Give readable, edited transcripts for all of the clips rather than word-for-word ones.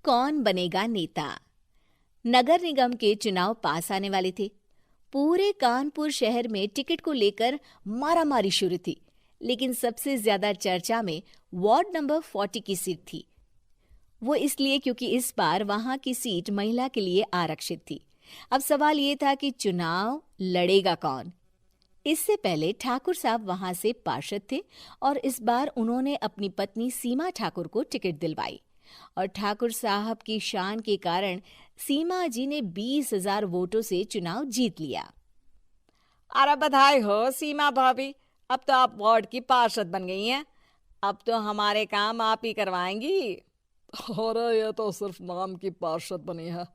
कौन बनेगा नेता। नगर निगम के चुनाव पास आने वाले थे। पूरे कानपुर शहर में टिकट को लेकर मारामारी शुरू थी, लेकिन सबसे ज्यादा चर्चा में वार्ड नंबर 40 की सीट थी। वो इसलिए क्योंकि इस बार वहां की सीट महिला के लिए आरक्षित थी। अब सवाल ये था कि चुनाव लड़ेगा कौन। इससे पहले ठाकुर साहब वहां से पार्षद थे और इस बार उन्होंने अपनी पत्नी सीमा ठाकुर को टिकट दिलवाई और ठाकुर साहब की शान के कारण सीमा जी ने 20,000 वोटों से चुनाव जीत लिया। अरे बधाई हो सीमा भाभी, अब तो आप वार्ड की पार्षद बन गई हैं। अब तो हमारे काम आप ही करवाएंगी। अरे ये तो सिर्फ नाम की पार्षद बनी है,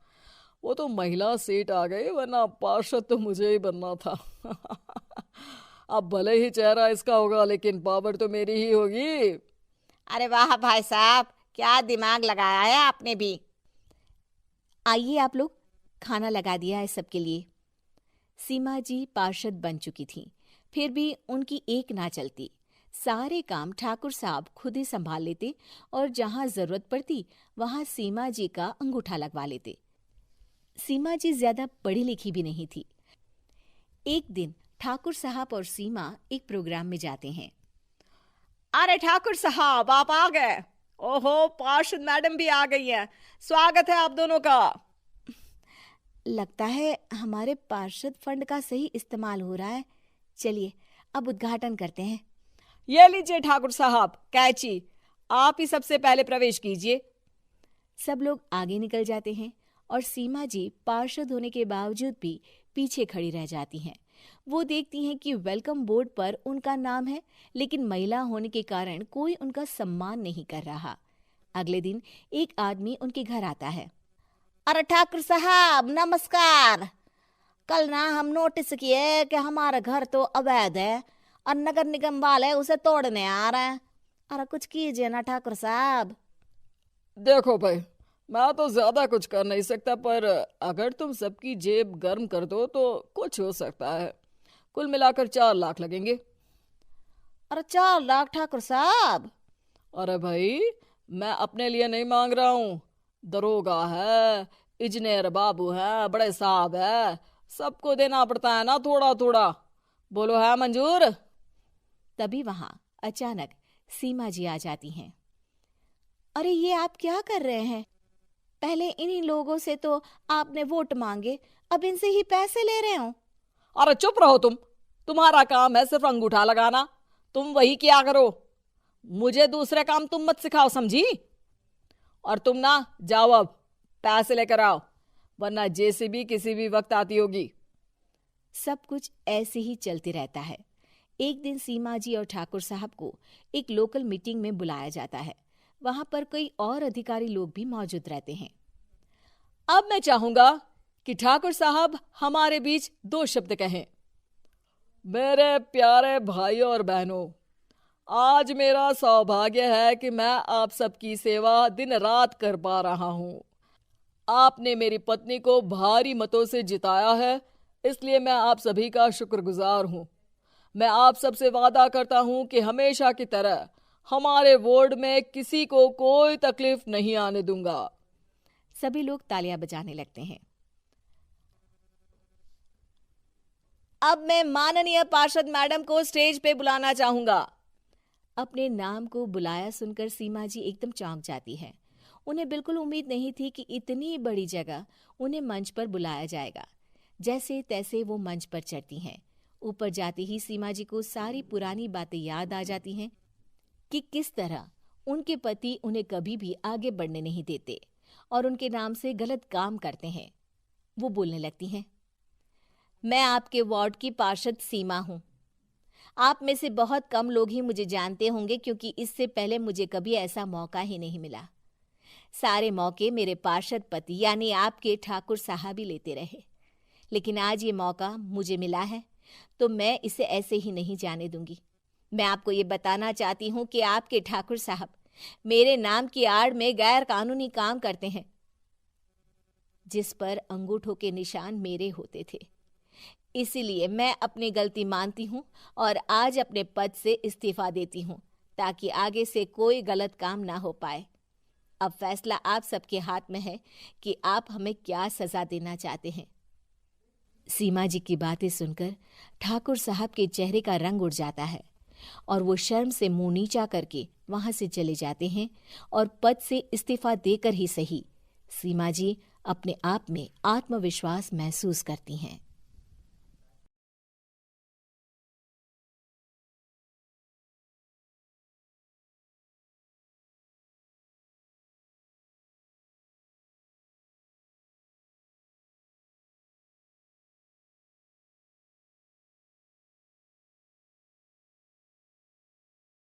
वो तो महिला सीट आ गई, वरना पार्षद तो मुझे ही बनना था। अब भले ही चेहरा इसका होगा लेकिन पावर तो मेरी ही होगी। अरे वाह भाई साहब, क्या दिमाग लगाया है आपने भी। आइए आप लोग, खाना लगा दिया है सबके लिए। सीमा जी पार्षद बन चुकी थीं, फिर भी उनकी एक ना चलती। सारे काम ठाकुर साहब खुद ही संभाल लेते और जहां जरूरत पड़ती वहां सीमा जी का अंगूठा लगवा लेते। सीमा जी ज्यादा पढ़ी लिखी भी नहीं थी। एक दिन ठाकुर साहब और सीमा एक प्रोग्राम में जाते हैं। अरे ठाकुर साहब, आप आ गए। ओहो, पार्षद मैडम भी आ गई हैं। स्वागत है आप दोनों का। लगता है हमारे पार्षद फंड का सही इस्तेमाल हो रहा है। चलिए अब उद्घाटन करते हैं। ये लीजिए ठाकुर साहब कैची, आप ही सबसे पहले प्रवेश कीजिए। सब लोग आगे निकल जाते हैं और सीमा जी पार्षद होने के बावजूद भी पीछे खड़ी रह जाती हैं। वो देखती हैं कि वेलकम बोर्ड पर उनका नाम है, लेकिन महिला होने के कारण कोई उनका सम्मान नहीं कर रहा। अगले दिन एक आदमी उनके घर आता है। अरे ठाकुर साहब नमस्कार। कल ना हम नोटिस किए कि हमारा घर तो अवैध है और नगर निगम वाले उसे तोड़ने आ रहे हैं। अरे कुछ कीजिए ना ठाकुर साहब। देखो भाई, मैं तो ज्यादा कुछ कर नहीं सकता, पर अगर तुम सबकी जेब गर्म कर दो तो कुछ हो सकता है। कुल मिलाकर 4 लाख लगेंगे। अरे 4 लाख ठाकुर साहब? अरे भाई, मैं अपने लिए नहीं मांग रहा हूँ। दरोगा है, इंजीनियर बाबू है, बड़े साहब है, सबको देना पड़ता है ना थोड़ा थोड़ा। बोलो है मंजूर? तभी वहां अचानक सीमा जी आ जाती हैं। अरे ये आप क्या कर रहे हैं? पहले इन्हीं लोगों से तो आपने वोट मांगे, अब इनसे ही पैसे ले रहे हो। अरे चुप रहो तुम, तुम्हारा काम है सिर्फ अंगूठा लगाना, तुम वही किया करो। मुझे दूसरे काम तुम मत सिखाओ, समझी? और तुम ना जाओ, अब पैसे लेकर आओ, वरना जेसीबी किसी भी वक्त आती होगी। सब कुछ ऐसे ही चलते रहता है। एक दिन सीमा जी और ठाकुर साहब को एक लोकल मीटिंग में बुलाया जाता है। वहां पर कई और अधिकारी लोग भी मौजूद रहते हैं। अब मैं चाहूंगा कि ठाकुर साहब हमारे बीच 2 शब्द कहें। मेरे प्यारे भाइयों और बहनों, आज मेरा सौभाग्य है कि मैं आप सबकी सेवा दिन रात कर पा रहा हूँ। आपने मेरी पत्नी को भारी मतों से जिताया है, इसलिए मैं आप सभी का शुक्रगुजार हूँ। मैं आप सबसे वादा करता हूँ कि हमेशा की तरह हमारे वार्ड में किसी को कोई तकलीफ नहीं आने दूंगा। सभी लोग तालियां बजाने लगते हैं। अब मैं माननीय पार्षद मैडम को स्टेज पे बुलाना चाहूंगा। अपने नाम को बुलाया सुनकर सीमा जी एकदम चौंक जाती है। उन्हें बिल्कुल उम्मीद नहीं थी कि इतनी बड़ी जगह उन्हें मंच पर बुलाया जाएगा। जैसे तैसे वो मंच पर चढ़ती हैं। ऊपर जाते ही सीमा जी को सारी पुरानी बातें याद आ जाती हैं कि किस तरह उनके पति उन्हें कभी भी आगे बढ़ने नहीं देते और उनके नाम से गलत काम करते हैं। वो बोलने लगती हैं। मैं आपके वार्ड की पार्षद सीमा हूँ। आप में से बहुत कम लोग ही मुझे जानते होंगे, क्योंकि इससे पहले मुझे कभी ऐसा मौका ही नहीं मिला। सारे मौके मेरे पार्षद पति यानी आपके ठाकुर साहब ही लेते रहे, लेकिन आज ये मौका मुझे मिला है तो मैं इसे ऐसे ही नहीं जाने दूंगी। मैं आपको ये बताना चाहती हूँ कि आपके ठाकुर साहब मेरे नाम की आड़ में गैर कानूनी काम करते हैं, जिस पर अंगूठों के निशान मेरे होते थे। इसीलिए मैं अपनी गलती मानती हूँ और आज अपने पद से इस्तीफा देती हूँ, ताकि आगे से कोई गलत काम ना हो पाए। अब फैसला आप सबके हाथ में है कि आप हमें क्या सजा देना चाहते हैं। सीमा जी की बातें सुनकर ठाकुर साहब के चेहरे का रंग उड़ जाता है और वो शर्म से मुंह नीचा करके वहां से चले जाते हैं और पद से इस्तीफा देकर ही सही सीमा जी अपने आप में आत्मविश्वास महसूस करती हैं।